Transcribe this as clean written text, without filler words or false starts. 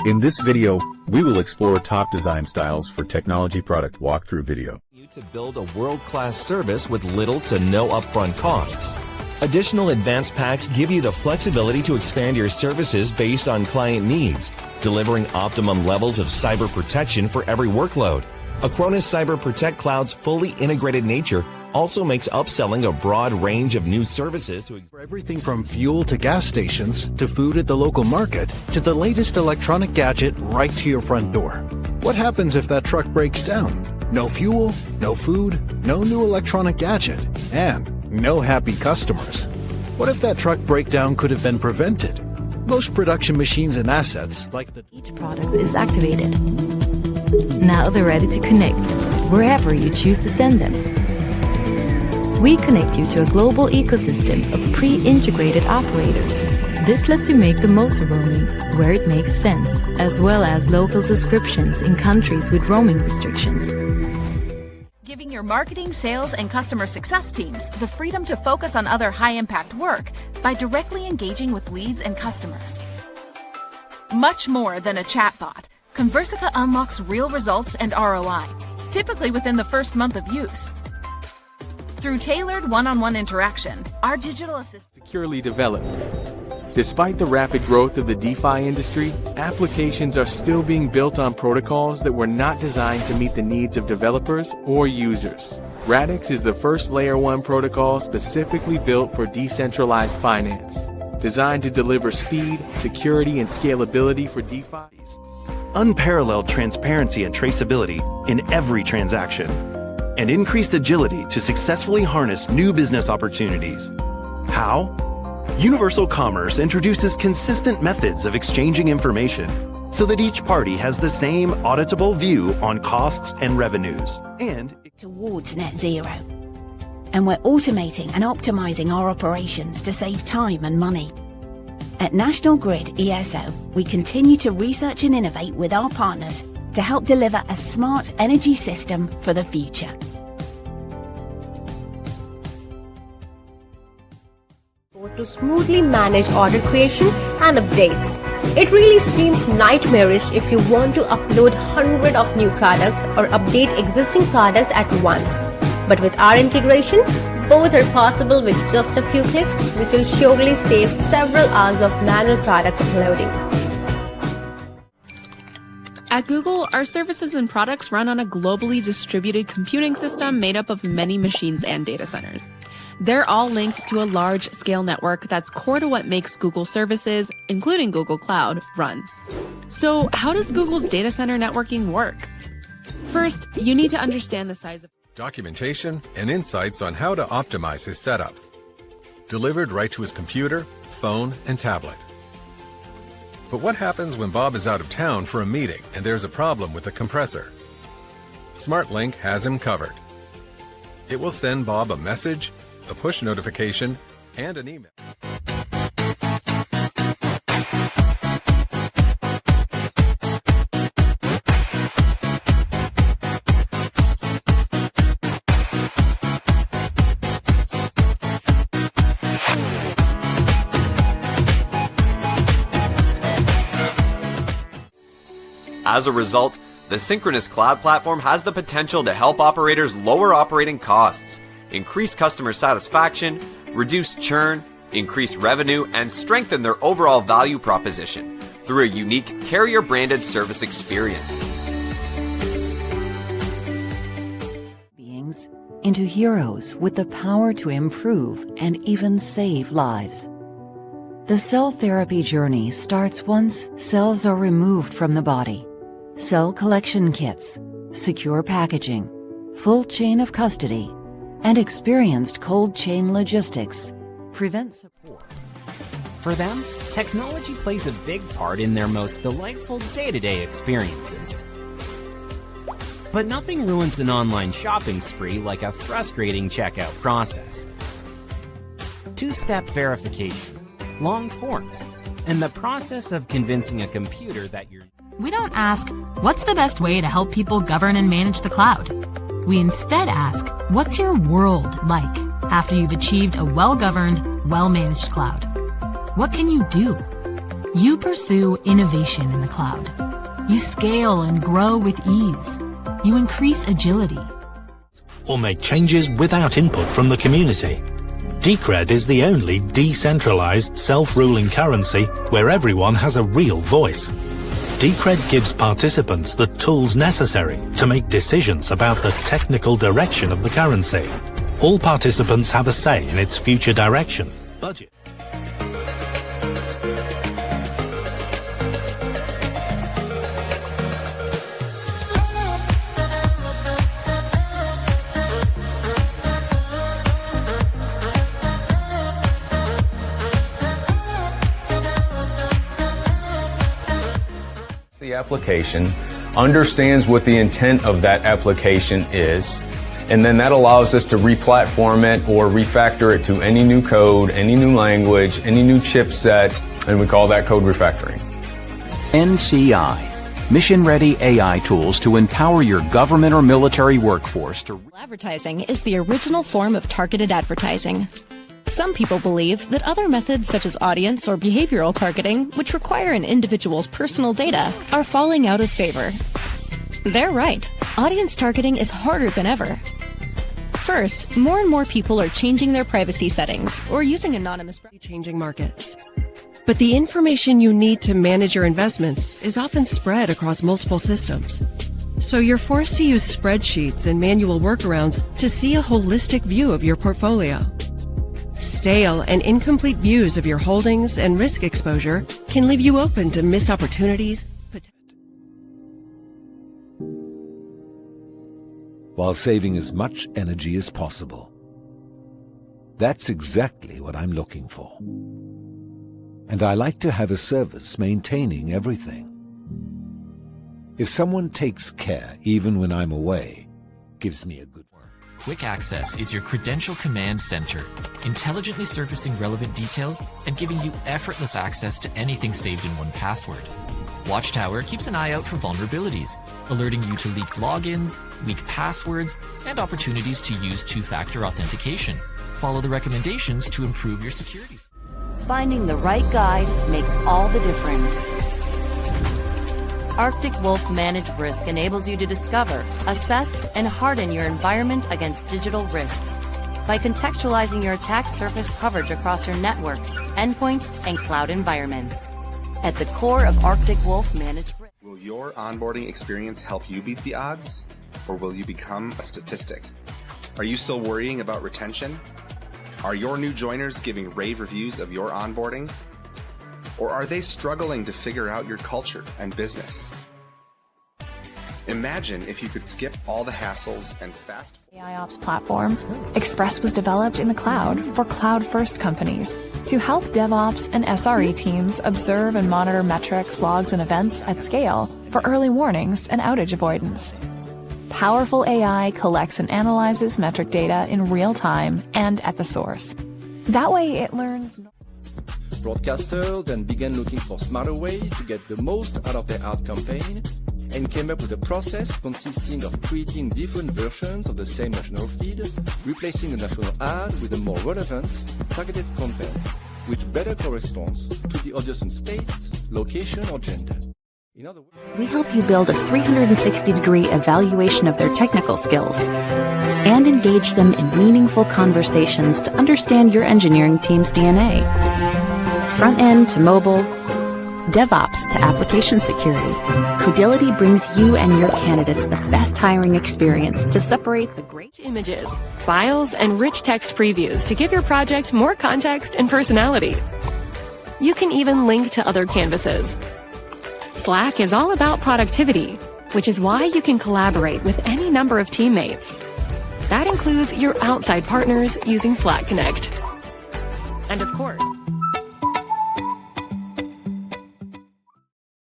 In this video, we will explore top design styles for technology product walkthrough video. To build a world-class service with little to no upfront costs. Additional advanced packs give you the flexibility to expand your services based on client needs, delivering optimum levels of cyber protection for every workload. Acronis Cyber Protect Cloud's fully integrated nature also makes upselling a broad range of new services to everything from fuel to gas stations to food at the local market to the latest electronic gadget right to your front door. What happens if that truck breaks down? No fuel, no food, no new electronic gadget, and no happy customers. What if that truck breakdown could have been prevented? Most production machines and assets, like each product is activated. Now they're ready to connect, wherever you choose to send them. We connect you to a global ecosystem of pre-integrated operators. This lets you make the most of roaming where it makes sense, as well as local subscriptions in countries with roaming restrictions. Giving your marketing, sales, and customer success teams the freedom to focus on other high-impact work by directly engaging with leads and customers. Much more than a chatbot, Conversica unlocks real results and ROI, typically within the first month of use. Through tailored one-on-one interaction, our digital assistant securely developed. Despite the rapid growth of the DeFi industry, applications are still being built on protocols that were not designed to meet the needs of developers or users. Radix is the first Layer 1 protocol specifically built for decentralized finance, designed to deliver speed, security, and scalability for DeFi. Unparalleled transparency and traceability in every transaction, and increased agility to successfully harness new business opportunities. How? Universal Commerce introduces consistent methods of exchanging information so that each party has the same auditable view on costs and revenues. And towards net zero. And we're automating and optimizing our operations to save time and money. At National Grid ESO, we continue to research and innovate with our partners to help deliver a smart energy system for the future. To smoothly manage order creation and updates. It really seems nightmarish if you want to upload hundreds of new products or update existing products at once. But with our integration, both are possible with just a few clicks, which will surely save several hours of manual product uploading. At Google, our services and products run on a globally distributed computing system made up of many machines and data centers. They're all linked to a large-scale network that's core to what makes Google services, including Google Cloud, run. So how does Google's data center networking work? First, you need to understand the size of documentation and insights on how to optimize his setup. Delivered right to his computer, phone, and tablet. But what happens when Bob is out of town for a meeting and there's a problem with the compressor? SmartLink has him covered. It will send Bob a message, a push notification, and an email. As a result, the Synchronous Cloud Platform has the potential to help operators lower operating costs, increase customer satisfaction, reduce churn, increase revenue, and strengthen their overall value proposition through a unique carrier-branded service experience. Beings into heroes with the power to improve and even save lives. The cell therapy journey starts once cells are removed from the body. Cell collection kits, secure packaging, full chain of custody, and experienced cold chain logistics prevent support. For them, technology plays a big part in their most delightful day-to-day experiences. But nothing ruins an online shopping spree like a frustrating checkout process. Two-step verification, long forms, and the process of convincing a computer that you're... We don't ask, what's the best way to help people govern and manage the cloud? We instead ask, what's your world like after you've achieved a well-governed, well-managed cloud? What can you do? You pursue innovation in the cloud. You scale and grow with ease. You increase agility. Or make changes without input from the community. Decred is the only decentralized, self-ruling currency where everyone has a real voice. Decred gives participants the tools necessary to make decisions about the technical direction of the currency. All participants have a say in its future direction, budget. The application, understands what the intent of that application is, and then that allows us to re-platform it or refactor it to any new code, any new language, any new chipset, and we call that code refactoring. NCI, mission-ready AI tools to empower your government or military workforce to... Advertising is the original form of targeted advertising. Some people believe that other methods such as audience or behavioral targeting, which require an individual's personal data, are falling out of favor. They're right. Audience targeting is harder than ever. First, more and more people are changing their privacy settings or using anonymous... Changing markets. But the information you need to manage your investments is often spread across multiple systems. So you're forced to use spreadsheets and manual workarounds to see a holistic view of your portfolio. Stale and incomplete views of your holdings and risk exposure can leave you open to missed opportunities. While saving as much energy as possible. That's exactly what I'm looking for. And I like to have a service maintaining everything. If someone takes care even when I'm away, gives me a good... Quick Access is your credential command center, intelligently surfacing relevant details and giving you effortless access to anything saved in 1Password. Watchtower keeps an eye out for vulnerabilities, alerting you to leaked logins, weak passwords, and opportunities to use two-factor authentication. Follow the recommendations to improve your security. Finding the right guide makes all the difference. Arctic Wolf Managed Risk enables you to discover, assess, and harden your environment against digital risks by contextualizing your attack surface coverage across your networks, endpoints, and cloud environments. At the core of Arctic Wolf Managed Risk. Will your onboarding experience help you beat the odds, or will you become a statistic? Are you still worrying about retention? Are your new joiners giving rave reviews of your onboarding? Or are they struggling to figure out your culture and business? Imagine if you could skip all the hassles and fast... AIOps platform, Express was developed in the cloud for cloud-first companies to help DevOps and SRE teams observe and monitor metrics, logs, and events at scale for early warnings and outage avoidance. Powerful AI collects and analyzes metric data in real time and at the source. That way it learns... Broadcasters then began looking for smarter ways to get the most out of their ad campaign and came up with a process consisting of creating different versions of the same national feed, replacing the national ad with a more relevant, targeted content, which better corresponds to the audience's taste, location, or gender. In other words, we help you build a 360-degree evaluation of their technical skills and engage them in meaningful conversations to understand your engineering team's DNA. Front-end to mobile, DevOps to application security, Credility brings you and your candidates the best hiring experience to separate the great images, files, and rich text previews to give your project more context and personality. You can even link to other canvases. Slack is all about productivity, which is why you can collaborate with any number of teammates. That includes your outside partners using Slack Connect. And of course,